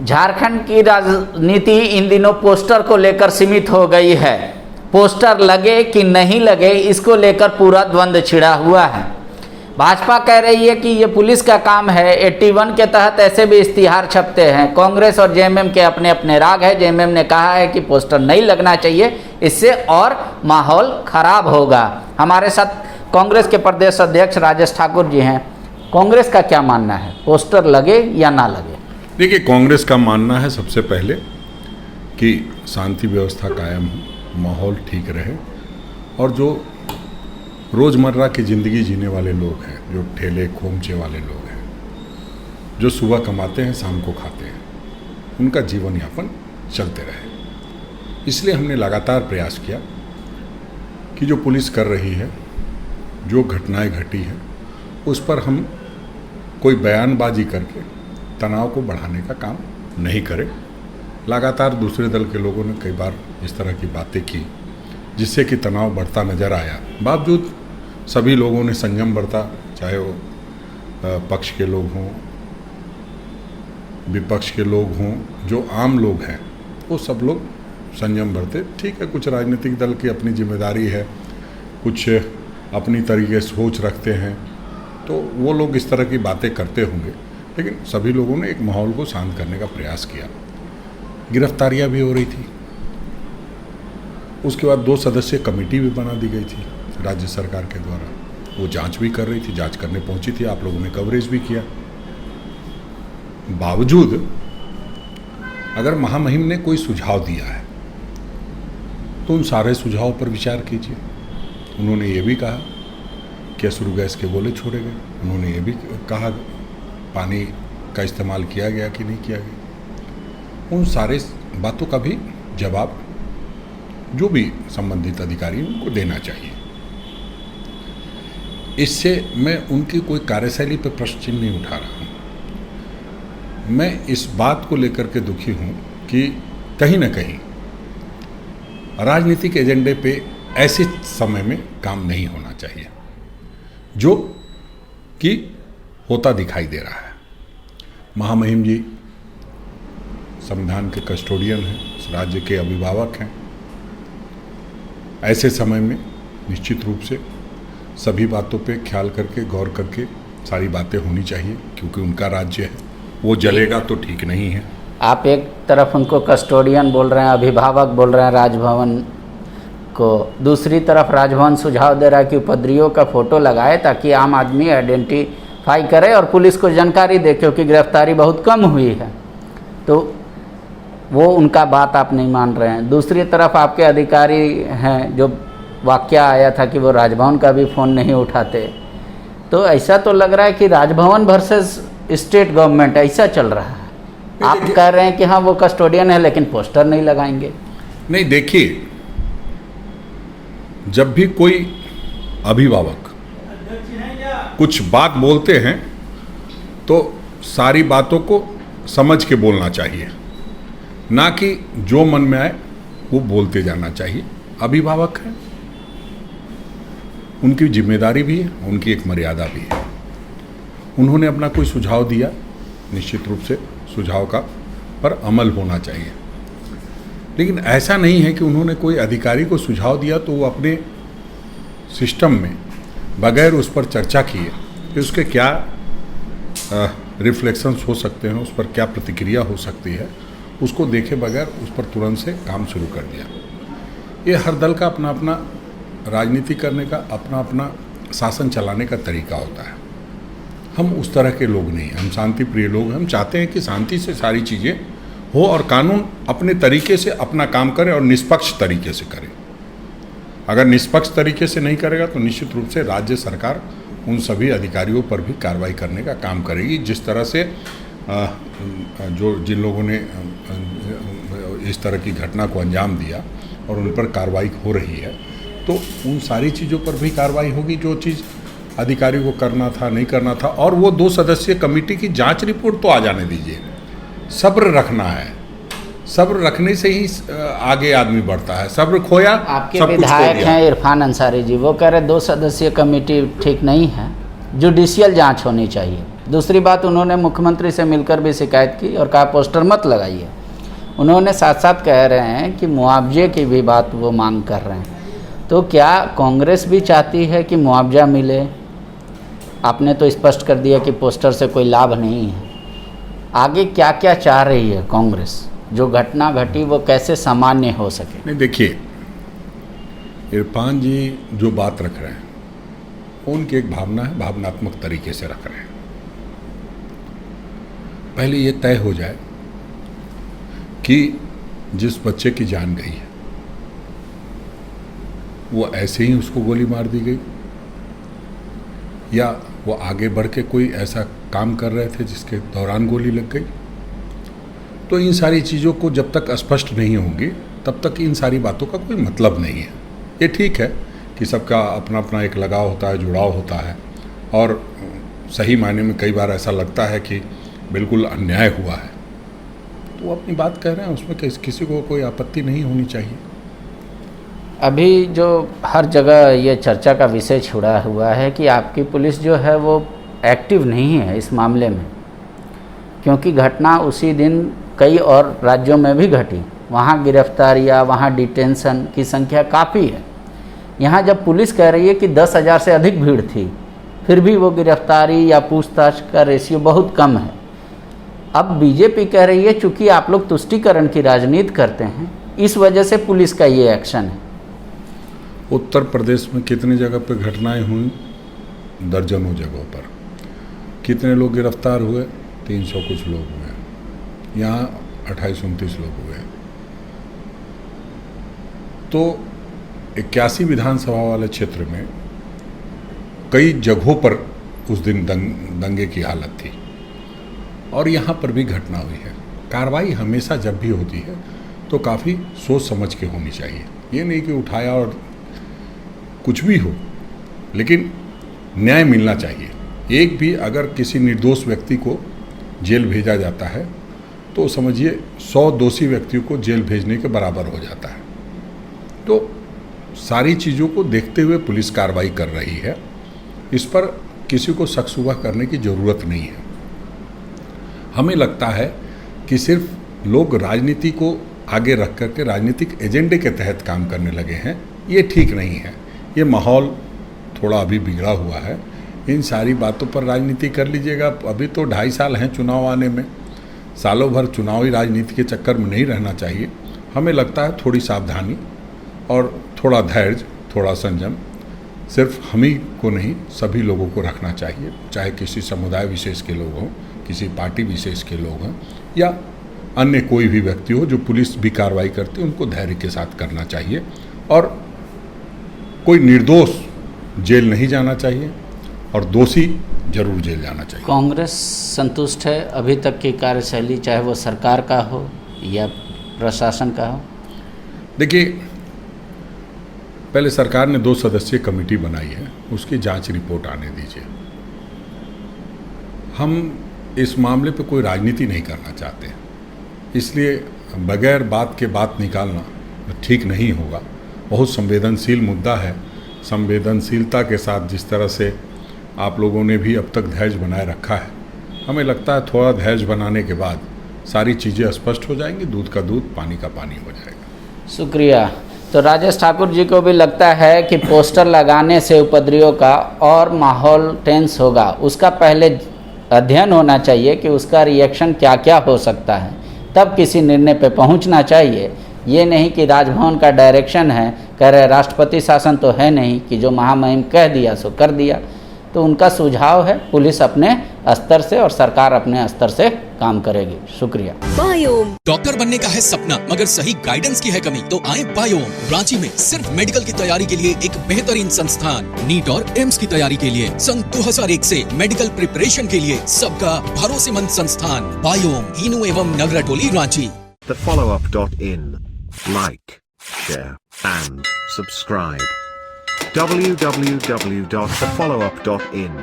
झारखंड की राजनीति इन दिनों पोस्टर को लेकर सीमित हो गई है। पोस्टर लगे कि नहीं लगे, इसको लेकर पूरा द्वंद्व छिड़ा हुआ है। भाजपा कह रही है कि ये पुलिस का काम है, 81 के तहत ऐसे भी इश्तिहार छपते हैं। कांग्रेस और जेएमएम के अपने अपने राग है। जेएमएम ने कहा है कि पोस्टर नहीं लगना चाहिए, इससे और माहौल खराब होगा। हमारे साथ कांग्रेस के प्रदेश अध्यक्ष राजेश ठाकुर जी हैं। कांग्रेस का क्या मानना है, पोस्टर लगे या ना लगे? देखिए, कांग्रेस का मानना है सबसे पहले कि शांति व्यवस्था कायम हो, माहौल ठीक रहे, और जो रोज़मर्रा की ज़िंदगी जीने वाले लोग हैं, जो ठेले खोमचे वाले लोग हैं, जो सुबह कमाते हैं शाम को खाते हैं, उनका जीवन यापन चलते रहे। इसलिए हमने लगातार प्रयास किया कि जो पुलिस कर रही है, जो घटनाएं घटी हैं, उस पर हम कोई बयानबाजी करके तनाव को बढ़ाने का काम नहीं करें। लगातार दूसरे दल के लोगों ने कई बार इस तरह की बातें की जिससे कि तनाव बढ़ता नज़र आया। बावजूद सभी लोगों ने संयम बरता, चाहे वो पक्ष के लोग हों, विपक्ष के लोग हों, जो आम लोग हैं, वो सब लोग संयम बरते। ठीक है, कुछ राजनीतिक दल की अपनी जिम्मेदारी है, कुछ अपनी तरीके से सोच रखते हैं, तो वो लोग इस तरह की बातें करते होंगे, लेकिन सभी लोगों ने एक माहौल को शांत करने का प्रयास किया। गिरफ्तारियां भी हो रही थी, उसके बाद 2 सदस्यीय कमेटी भी बना दी गई थी राज्य सरकार के द्वारा, वो जांच भी कर रही थी, जांच करने पहुंची थी, आप लोगों ने कवरेज भी किया। बावजूद अगर महामहिम ने कोई सुझाव दिया है तो उन सारे सुझावों पर विचार कीजिए। उन्होंने ये भी कहा कि असुर गैस के गोले छोड़े गए, उन्होंने ये भी कहा पानी का इस्तेमाल किया गया कि नहीं किया गया। उन सारे बातों का भी जवाब जो भी संबंधित अधिकारी उनको देना चाहिए। इससे मैं उनकी कोई कार्यशैली पर प्रश्न चिन्ह नहीं उठा रहा हूँ। मैं इस बात को लेकर के दुखी हूँ कि कहीं ना कहीं राजनीतिक एजेंडे पे ऐसे समय में काम नहीं होना चाहिए जो कि होता दिखाई दे रहा है। महामहिम जी संविधान के कस्टोडियन हैं, इस राज्य के अभिभावक हैं। ऐसे समय में निश्चित रूप से सभी बातों पे ख्याल करके, गौर करके सारी बातें होनी चाहिए, क्योंकि उनका राज्य है, वो जलेगा तो ठीक नहीं है। आप एक तरफ उनको कस्टोडियन बोल रहे हैं, अभिभावक बोल रहे हैं राजभवन को, दूसरी तरफ राजभवन सुझाव दे रहा है कि उपद्रवियों का फोटो लगाए ताकि आम आदमी आइडेंटिफाई करे और पुलिस को जानकारी दे, क्योंकि गिरफ्तारी बहुत कम हुई है। तो वो उनका बात आप नहीं मान रहे हैं। दूसरी तरफ आपके अधिकारी हैं, जो वाकया आया था कि वो राजभवन का भी फ़ोन नहीं उठाते। तो ऐसा तो लग रहा है कि राजभवन वर्सेस स्टेट गवर्नमेंट ऐसा चल रहा है। आप कह रहे हैं कि हाँ वो कस्टोडियन है लेकिन पोस्टर नहीं लगाएंगे। नहीं, देखिए, जब भी कोई अभिभावक कुछ बात बोलते हैं तो सारी बातों को समझ के बोलना चाहिए, ना कि जो मन में आए वो बोलते जाना चाहिए। अभिभावक हैं, उनकी जिम्मेदारी भी है, उनकी एक मर्यादा भी है। उन्होंने अपना कोई सुझाव दिया, निश्चित रूप से सुझाव का पर अमल होना चाहिए। लेकिन ऐसा नहीं है कि उन्होंने कोई अधिकारी को सुझाव दिया तो वो अपने सिस्टम में बगैर उस पर चर्चा किए कि उसके क्या रिफ्लेक्शंस हो सकते हैं, उस पर क्या प्रतिक्रिया हो सकती है, उसको देखे बगैर उस पर तुरंत से काम शुरू कर दिया। ये हर दल का अपना अपना राजनीति करने का, अपना अपना शासन चलाने का तरीका होता है। हम उस तरह के लोग नहीं हैं, हम शांति प्रिय लोग हैं। हम चाहते हैं कि शांति से सारी चीज़ें हो और कानून अपने तरीके से अपना काम करे और निष्पक्ष तरीके से करे। अगर निष्पक्ष तरीके से नहीं करेगा तो निश्चित रूप से राज्य सरकार उन सभी अधिकारियों पर भी कार्रवाई करने का काम करेगी। जिस तरह से जिन लोगों ने इस तरह की घटना को अंजाम दिया और उन पर कार्रवाई हो रही है, तो उन सारी चीज़ों पर भी कार्रवाई होगी जो चीज़ अधिकारी को करना था, नहीं करना था। और वो 2 सदस्यीय कमेटी की जांच रिपोर्ट तो आ जाने दीजिए। सब्र रखना है, सब्र रखने से ही आगे आदमी बढ़ता है। सब्र खोया, आपके विधायक हैं इरफान अंसारी जी, वो कह रहे 2 सदस्यीय कमेटी ठीक नहीं है, जुडिशियल जांच होनी चाहिए। दूसरी बात, उन्होंने मुख्यमंत्री से मिलकर भी शिकायत की और कहा पोस्टर मत लगाइए। उन्होंने साथ साथ कह रहे हैं कि मुआवजे की भी बात वो मांग कर रहे हैं। तो क्या कांग्रेस भी चाहती है कि मुआवजा मिले? आपने तो स्पष्ट कर दिया कि पोस्टर से कोई लाभ नहीं है। आगे क्या क्या चाह रही है कांग्रेस? जो घटना घटी वो कैसे सामान्य हो सके? नहीं, देखिए, इरफान जी जो बात रख रहे हैं उनकी एक भावना है, भावनात्मक तरीके से रख रहे हैं। पहले ये तय हो जाए कि जिस बच्चे की जान गई है वो ऐसे ही उसको गोली मार दी गई, या वो आगे बढ़ के कोई ऐसा काम कर रहे थे जिसके दौरान गोली लग गई। तो इन सारी चीज़ों को जब तक स्पष्ट नहीं होंगी तब तक इन सारी बातों का कोई मतलब नहीं है। ये ठीक है कि सबका अपना अपना एक लगाव होता है, जुड़ाव होता है, और सही मायने में कई बार ऐसा लगता है कि बिल्कुल अन्याय हुआ है, तो वो अपनी बात कह रहे हैं, उसमें किसी को कोई आपत्ति नहीं होनी चाहिए। अभी जो हर जगह ये चर्चा का विषय छुड़ा हुआ है कि आपकी पुलिस जो है वो एक्टिव नहीं है इस मामले में, क्योंकि घटना उसी दिन कई और राज्यों में भी घटी। वहाँ गिरफ्तारियाँ, वहाँ डिटेंशन की संख्या काफ़ी है। यहाँ जब पुलिस कह रही है कि 10,000 से अधिक भीड़ थी, फिर भी वो गिरफ्तारी या पूछताछ का रेशियो बहुत कम है। अब बीजेपी कह रही है चूँकि आप लोग तुष्टीकरण की राजनीति करते हैं, इस वजह से पुलिस का ये एक्शन है। उत्तर प्रदेश में कितनी जगह पर घटनाएं हुई? दर्जनों जगहों पर। कितने लोग गिरफ्तार हुए? 300 कुछ लोग हुए। यहाँ 28-29 लोग हुए। तो 81 विधानसभा वाले क्षेत्र में कई जगहों पर उस दिन दंगे की हालत थी, और यहाँ पर भी घटना हुई है। कार्रवाई हमेशा जब भी होती है तो काफ़ी सोच समझ के होनी चाहिए। ये नहीं कि उठाया और कुछ भी हो, लेकिन न्याय मिलना चाहिए। एक भी अगर किसी निर्दोष व्यक्ति को जेल भेजा जाता है तो समझिए 100 दोषी व्यक्तियों को जेल भेजने के बराबर हो जाता है। तो सारी चीज़ों को देखते हुए पुलिस कार्रवाई कर रही है, इस पर किसी को शक शुबा करने की ज़रूरत नहीं है। हमें लगता है कि सिर्फ लोग राजनीति को आगे रख करके राजनीतिक एजेंडे के तहत काम करने लगे हैं, ये ठीक नहीं है। ये माहौल थोड़ा अभी बिगड़ा हुआ है। इन सारी बातों पर राजनीति कर लीजिएगा। अभी तो 2.5 साल हैं चुनाव आने में, सालों भर चुनावी राजनीति के चक्कर में नहीं रहना चाहिए। हमें लगता है थोड़ी सावधानी और थोड़ा धैर्य, थोड़ा संयम सिर्फ हम ही को नहीं, सभी लोगों को रखना चाहिए। चाहे किसी समुदाय विशेष के लोग हों, किसी पार्टी विशेष के लोग हों, या अन्य कोई भी व्यक्ति हो जो पुलिस भी कार्रवाई करती है, उनको धैर्य के साथ करना चाहिए। और कोई निर्दोष जेल नहीं जाना चाहिए और दोषी जरूर जेल जाना चाहिए। कांग्रेस संतुष्ट है अभी तक की कार्यशैली, चाहे वो सरकार का हो या प्रशासन का हो? देखिए, पहले सरकार ने 2 सदस्यीय कमेटी बनाई है, उसकी जांच रिपोर्ट आने दीजिए। हम इस मामले पे कोई राजनीति नहीं करना चाहते, इसलिए बगैर बात के बात निकालना ठीक नहीं होगा। बहुत संवेदनशील मुद्दा है। संवेदनशीलता के साथ जिस तरह से आप लोगों ने भी अब तक धैर्य बनाए रखा है, हमें लगता है थोड़ा धैर्य बनाने के बाद सारी चीज़ें स्पष्ट हो जाएंगी, दूध का दूध, पानी का पानी हो जाएगा। शुक्रिया। तो राजेश ठाकुर जी को भी लगता है कि पोस्टर लगाने से उपद्रवियों का और माहौल टेंस होगा, उसका पहले अध्ययन होना चाहिए कि उसका रिएक्शन क्या क्या हो सकता है, तब किसी निर्णय पे पहुंचना चाहिए। ये नहीं कि राजभवन का डायरेक्शन है, कह रहे राष्ट्रपति शासन तो है नहीं कि जो महामहिम कह दिया सो कर दिया। तो उनका सुझाव है पुलिस अपने स्तर से और सरकार अपने स्तर से काम करेगी। शुक्रिया। बायोम डॉक्टर बनने का है सपना, मगर सही गाइडेंस की है कमी, तो आए बायोम। रांची में सिर्फ मेडिकल की तैयारी के लिए एक बेहतरीन संस्थान, नीट और एम्स की तैयारी के लिए सन 2001 से मेडिकल प्रिपरेशन के लिए सबका भरोसेमंद संस्थान बायोम, इनू एवं नगरटोली, Ranchi. thefollowup.in. Like, share, and subscribe. www.thefollowup.in